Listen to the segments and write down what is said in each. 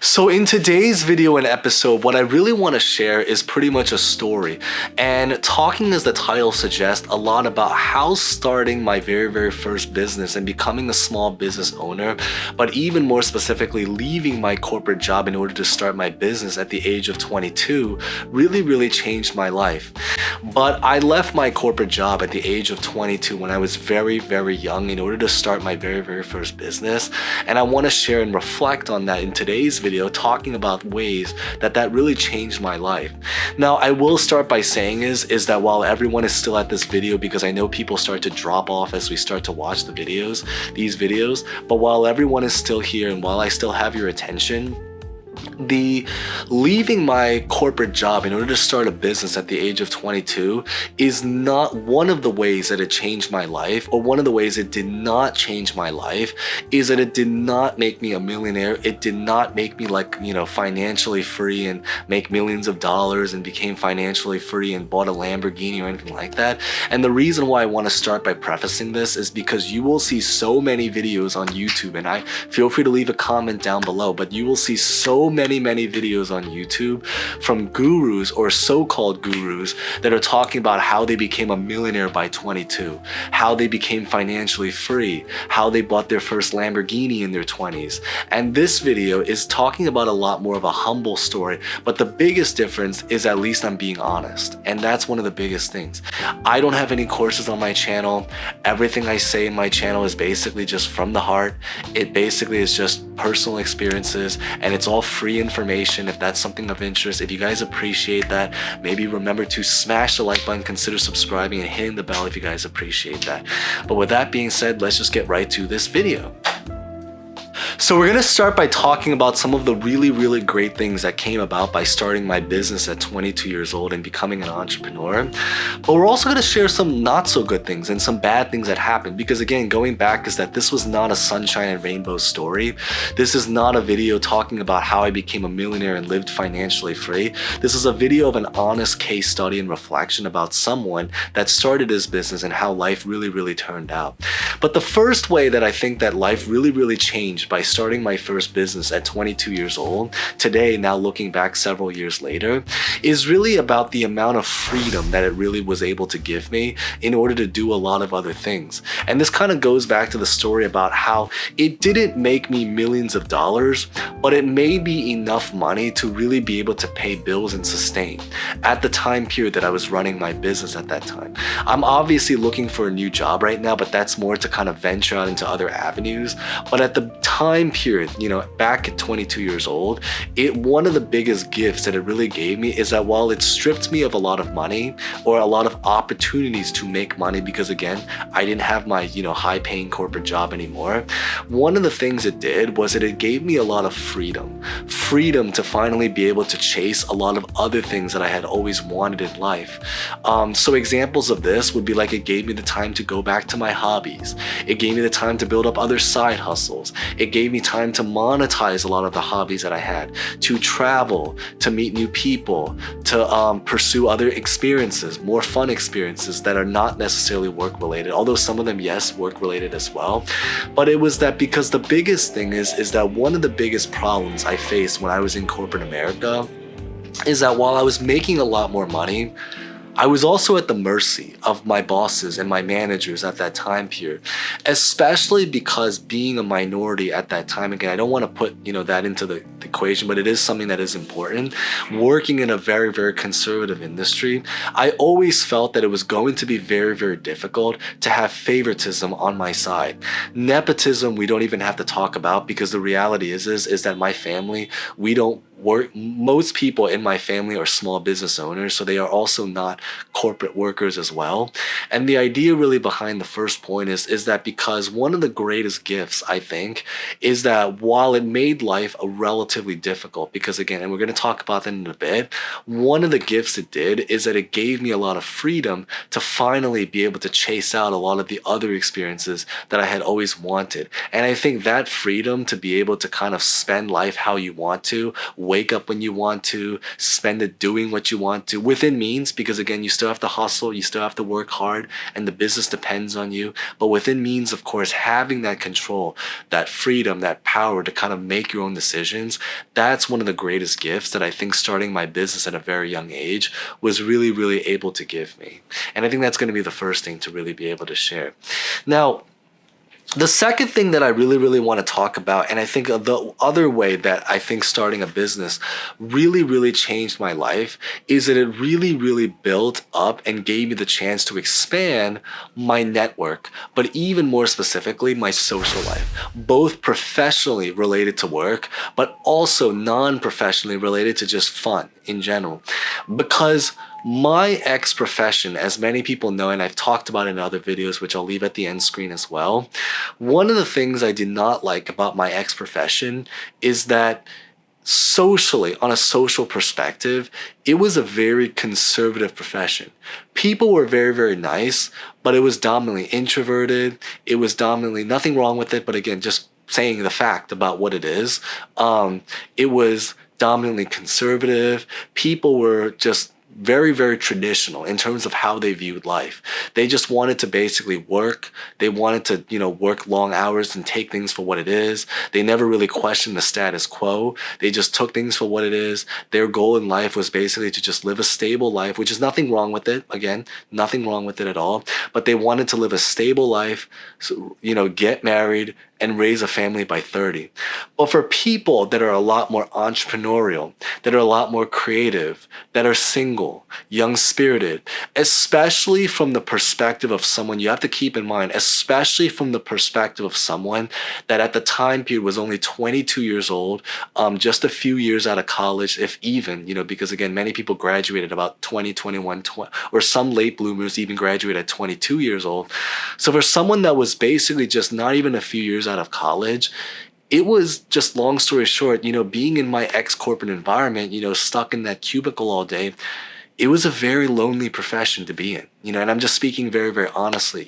So in today's video and episode, what I really want to share is pretty much a story. And talking, as the title suggests, a lot about how starting my very first business and becoming a small business owner, but even more specifically, leaving my corporate job in order to start my business at the age of 22 really changed my life. But I left my corporate job at the age of 22 when I was very young in order to start my very first business. And I want to share and reflect on that in today's video, talking about ways that really changed my life. Now, I will start by saying is that while everyone is still at this video, because I know people start to drop off as we start to watch these videos, but while everyone is still here and while I still have your attention, the leaving my corporate job in order to start a business at the age of 22 is not one of the ways that it changed my life, or one of the ways it did not change my life is that it did not make me a millionaire. It did not make me financially free and make millions of dollars and became financially free and bought a Lamborghini or anything like that. And the reason why I want to start by prefacing this is because you will see so many videos on YouTube, and I feel free to leave a comment down below, but you will see so many videos on YouTube from gurus or so-called gurus that are talking about how they became a millionaire by 22, how they became financially free, how they bought their first Lamborghini in their 20s. And this video is talking about a lot more of a humble story, but the biggest difference is at least I'm being honest. And that's one of the biggest things. I don't have any courses on my channel. Everything I say in my channel is basically just from the heart. It basically is just personal experiences, and it's all free information. If that's something of interest, if you guys appreciate that, maybe remember to smash the like button, consider subscribing and hitting the bell if you guys appreciate that. But with that being said, let's just get right to this video. So we're going to start by talking about some of the really great things that came about by starting my business at 22 years old and becoming an entrepreneur. But we're also going to share some not so good things and some bad things that happened, because again, going back is that this was not a sunshine and rainbow story. This is not a video talking about how I became a millionaire and lived financially free. This is a video of an honest case study and reflection about someone that started his business and how life really turned out. But the first way that I think that life really changed by starting my first business at 22 years old, today, now looking back several years later, is really about the amount of freedom that it really was able to give me in order to do a lot of other things. And this kind of goes back to the story about how it didn't make me millions of dollars, but it made me enough money to really be able to pay bills and sustain at the time period that I was running my business at that time. I'm obviously looking for a new job right now, but that's more to kind of venture out into other avenues. But at the time period, back at 22 years old, one of the biggest gifts that it really gave me is that while it stripped me of a lot of money or a lot of opportunities to make money, because again, I didn't have my high paying corporate job anymore, one of the things it did was that it gave me a lot of freedom to finally be able to chase a lot of other things that I had always wanted in life. So examples of this would be like, it gave me the time to go back to my hobbies. It gave me the time to build up other side hustles. It gave me time to monetize a lot of the hobbies that I had, to travel, to meet new people, to pursue other experiences, more fun experiences that are not necessarily work related, although some of them, yes, work related as well. But it was that, because the biggest thing is that one of the biggest problems I faced when I was in corporate America is that while I was making a lot more money, I was also at the mercy of my bosses and my managers at that time period, especially because being a minority at that time, again, I don't want to put that into the equation, but it is something that is important. Working in a very conservative industry, I always felt that it was going to be very difficult to have favoritism on my side. Nepotism, we don't even have to talk about, because the reality is that my family, we don't work. Most people in my family are small business owners, so they are also not corporate workers as well. And the idea really behind the first point is that because one of the greatest gifts, I think, is that while it made life a relatively difficult, because again, and we're going to talk about that in a bit, one of the gifts it did is that it gave me a lot of freedom to finally be able to chase out a lot of the other experiences that I had always wanted. And I think that freedom to be able to kind of spend life how you want to, wake up when you want to, spend it doing what you want to, within means, because again, you still have to hustle, you still have to work hard, and the business depends on you. But within means, of course, having that control, that freedom, that power to kind of make your own decisions experience, that's one of the greatest gifts that I think starting my business at a very young age was really, really able to give me. And I think that's going to be the first thing to really be able to share. Now, the second thing that I really, really want to talk about, and I think the other way that I think starting a business really, really changed my life, is that it really, really built up and gave me the chance to expand my network, but even more specifically, my social life, both professionally related to work, but also non-professionally related to just fun in general. Because my ex profession, as many people know, and I've talked about in other videos, which I'll leave at the end screen as well, one of the things I did not like about my ex profession is that socially, on a social perspective, it was a very conservative profession. People were very, very nice, but it was dominantly introverted. It was dominantly nothing wrong with it, but again, just saying the fact about what it is. It was dominantly conservative. People were just very, very traditional in terms of how they viewed life. They just wanted to basically work. They wanted to, work long hours and take things for what it is. They never really questioned the status quo. They just took things for what it is. Their goal in life was basically to just live a stable life, which is nothing wrong with it. Again, nothing wrong with it at all. But they wanted to live a stable life, so, get married, and raise a family by 30. But for people that are a lot more entrepreneurial, that are a lot more creative, that are single, young-spirited, especially from the perspective of someone, you have to keep in mind, especially from the perspective of someone that at the time period was only 22 years old, just a few years out of college, if even, because again, many people graduated about 20, 21, 20, or some late bloomers even graduated at 22 years old. So for someone that was basically just not even a few years out of college, it was just, long story short, being in my ex-corporate environment, stuck in that cubicle all day, it was a very lonely profession to be in, and I'm just speaking very, very honestly,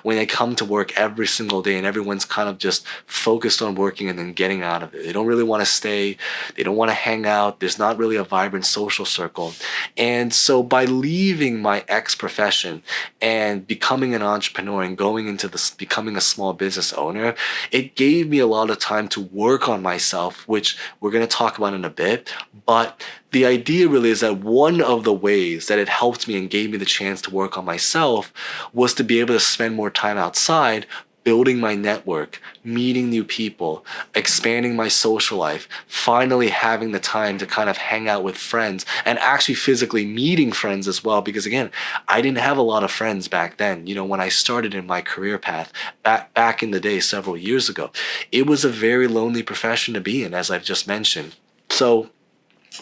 when I come to work every single day and everyone's kind of just focused on working and then getting out of it. They don't really want to stay. They don't want to hang out. There's not really a vibrant social circle. And so by leaving my ex-profession and becoming an entrepreneur and going into this, becoming a small business owner, it gave me a lot of time to work on myself, which we're going to talk about in a bit. But the idea really is that one of the ways that it helped me and gave me the chance to work on myself was to be able to spend more time outside, building my network, meeting new people, expanding my social life, finally having the time to kind of hang out with friends and actually physically meeting friends as well. Because again, I didn't have a lot of friends back then. When I started in my career path back in the day, several years ago, it was a very lonely profession to be in, as I've just mentioned. So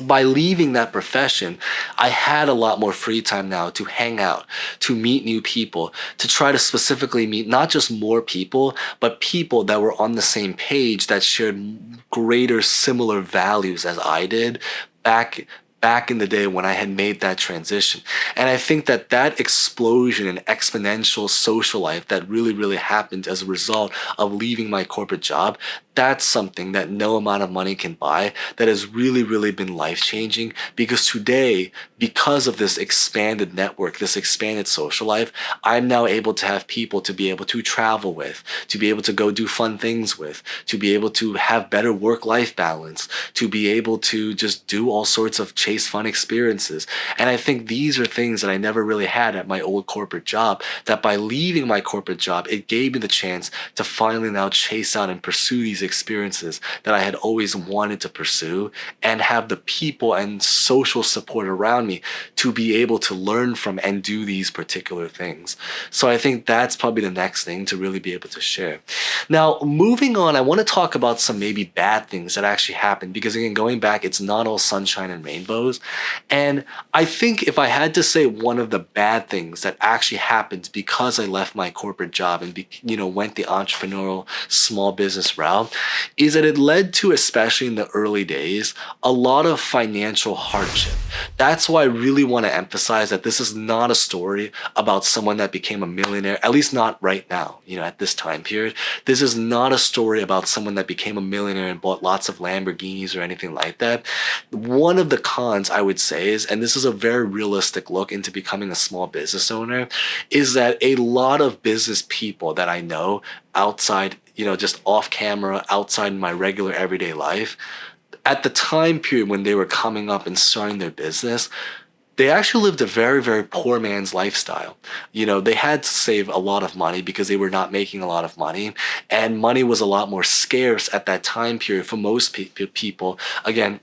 by leaving that profession, I had a lot more free time now to hang out, to meet new people, to try to specifically meet not just more people, but people that were on the same page that shared greater similar values as I did back in the day when I had made that transition. And I think that that explosion in exponential social life that really, really happened as a result of leaving my corporate job, that's something that no amount of money can buy, that has really, really been life-changing. Because today, because of this expanded network, this expanded social life, I'm now able to have people to be able to travel with, to be able to go do fun things with, to be able to have better work-life balance, to be able to just do all sorts of chase fun experiences. And I think these are things that I never really had at my old corporate job, that by leaving my corporate job, it gave me the chance to finally now chase out and pursue these experiences that I had always wanted to pursue, and have the people and social support around me to be able to learn from and do these particular things. So I think that's probably the next thing to really be able to share. Now, moving on, I want to talk about some maybe bad things that actually happened, because again, going back, it's not all sunshine and rainbows. And I think if I had to say one of the bad things that actually happened because I left my corporate job and went the entrepreneurial small business route, is that it led to, especially in the early days, a lot of financial hardship. That's why I really want to emphasize that this is not a story about someone that became a millionaire, at least not right now, at this time period. This is not a story about someone that became a millionaire and bought lots of Lamborghinis or anything like that. One of the cons, I would say, is, and this is a very realistic look into becoming a small business owner, is that a lot of business people that I know outside, just off camera, outside my regular everyday life, at the time period when they were coming up and starting their business, they actually lived a very, very poor man's lifestyle. They had to save a lot of money because they were not making a lot of money, and money was a lot more scarce at that time period for most people. Again,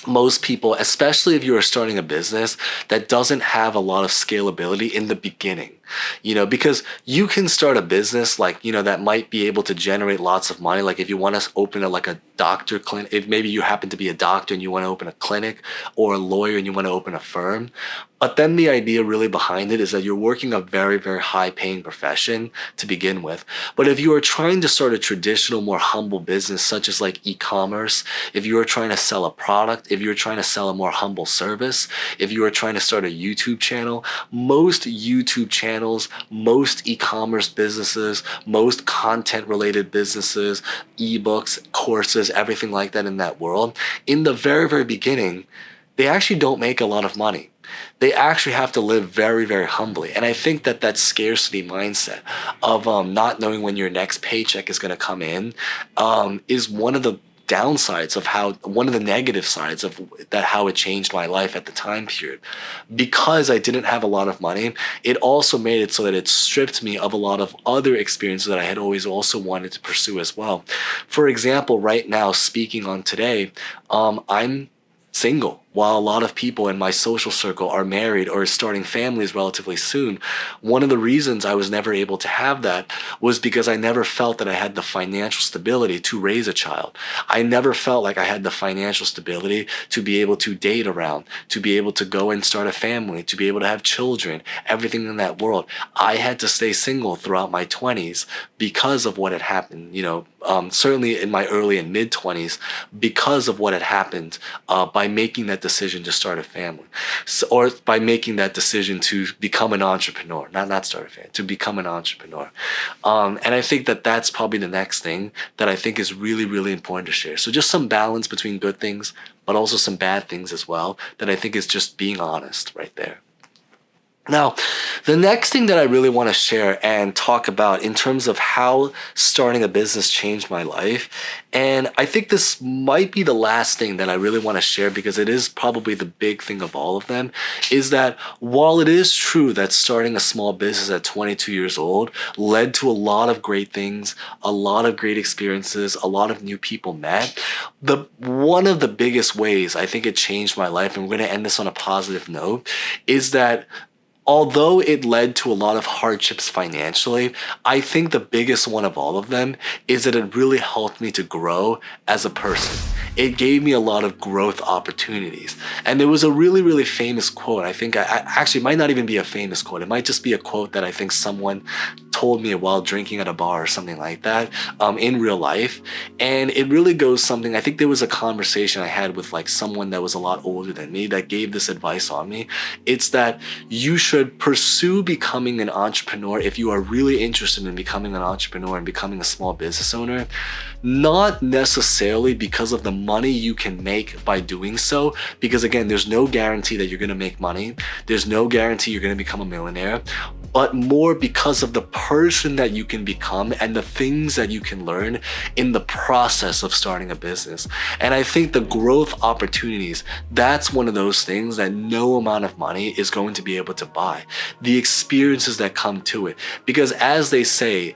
most people, especially if you are starting a business that doesn't have a lot of scalability in the beginning, because you can start a business that might be able to generate lots of money. Like if you want to open a doctor clinic, if maybe you happen to be a doctor and you want to open a clinic, or a lawyer and you want to open a firm. But then the idea really behind it is that you're working a very, very high paying profession to begin with. But if you are trying to start a traditional, more humble business, such as like e-commerce, if you are trying to sell a product, if you're trying to sell a more humble service, if you are trying to start a YouTube channel, most YouTube channels, most e-commerce businesses, most content related businesses, ebooks, courses, everything like that in that world, in the very, very beginning, they actually don't make a lot of money. They actually have to live very, very humbly. And I think that scarcity mindset of not knowing when your next paycheck is going to come in is one of the downsides of one of the negative sides of that, how it changed my life at the time period. Because I didn't have a lot of money, it also made it so that it stripped me of a lot of other experiences that I had always also wanted to pursue as well. For example, right now, speaking on today, I'm single, while a lot of people in my social circle are married or starting families relatively soon. One of the reasons I was never able to have that was because I never felt that I had the financial stability to raise a child. I never felt like I had the financial stability to be able to date around, to be able to go and start a family, to be able to have children, everything in that world. I had to stay single throughout my 20s because of what had happened, certainly in my early and mid 20s, because of what had happened by making that decision to start a family, or by making that decision to become an entrepreneur, not start a family, to become an entrepreneur. And I think that that's probably the next thing that I think is really, really important to share. So just some balance between good things, but also some bad things as well, that I think is just being honest right there. Now, the next thing that I really want to share and talk about in terms of how starting a business changed my life, and I think this might be the last thing that I really want to share because it is probably the big thing of all of them, is that while it is true that starting a small business at 22 years old led to a lot of great things, a lot of great experiences, a lot of new people met, one of the biggest ways I think it changed my life, and we're going to end this on a positive note, is that although it led to a lot of hardships financially, I think the biggest one of all of them is that it really helped me to grow as a person. It gave me a lot of growth opportunities. And there was a really, really famous quote. I think actually it might not even be a famous quote. It might just be a quote that I think someone told me while drinking at a bar or something like that in real life. And it really goes something, I think there was a conversation I had with like someone that was a lot older than me that gave this advice on me. It's that you should pursue becoming an entrepreneur if you are really interested in becoming an entrepreneur and becoming a small business owner, not necessarily because of the money you can make by doing so, because again, there's no guarantee that you're going to make money. There's no guarantee you're going to become a millionaire, but more because of the person that you can become and the things that you can learn in the process of starting a business. And I think the growth opportunities, that's one of those things that no amount of money is going to be able to buy. The experiences that come to it. Because as they say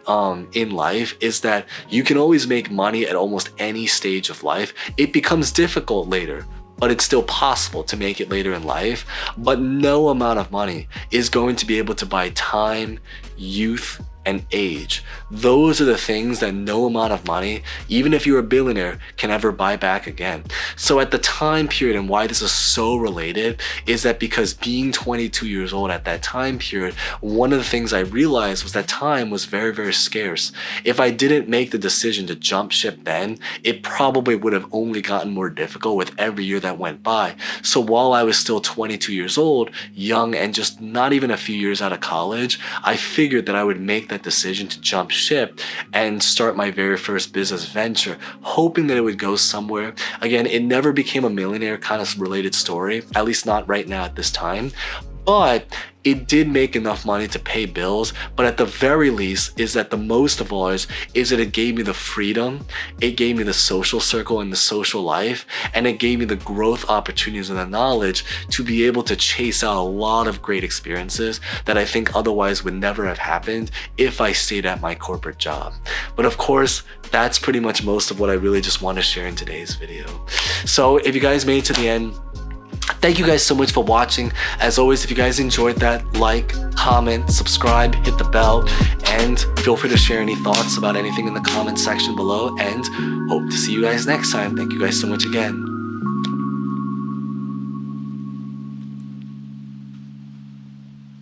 in life, is that you can always make money at almost any stage of life. It becomes difficult later, but it's still possible to make it later in life. But no amount of money is going to be able to buy time, youth, and age. Those are the things that no amount of money, even if you're a billionaire, can ever buy back again. So at the time period, and why this is so related, is that because being 22 years old at that time period, one of the things I realized was that time was very, very scarce. If I didn't make the decision to jump ship then, it probably would have only gotten more difficult with every year that went by. So while I was still 22 years old, young, and just not even a few years out of college, I figured that I would make that decision to jump ship and start my very first business venture, hoping that it would go somewhere. Again, it never became a millionaire kind of related story, at least not right now at this time. but it did make enough money to pay bills. But at the very least, is that the most of all is that it gave me the freedom, it gave me the social circle and the social life, and it gave me the growth opportunities and the knowledge to be able to chase out a lot of great experiences that I think otherwise would never have happened if I stayed at my corporate job. But of course, that's pretty much most of what I really just want to share in today's video. So if you guys made it to the end, thank you guys so much for watching. As always, if you guys enjoyed that, like, comment, subscribe, hit the bell, and feel free to share any thoughts about anything in the comment section below, and hope to see you guys next time. Thank you guys so much again.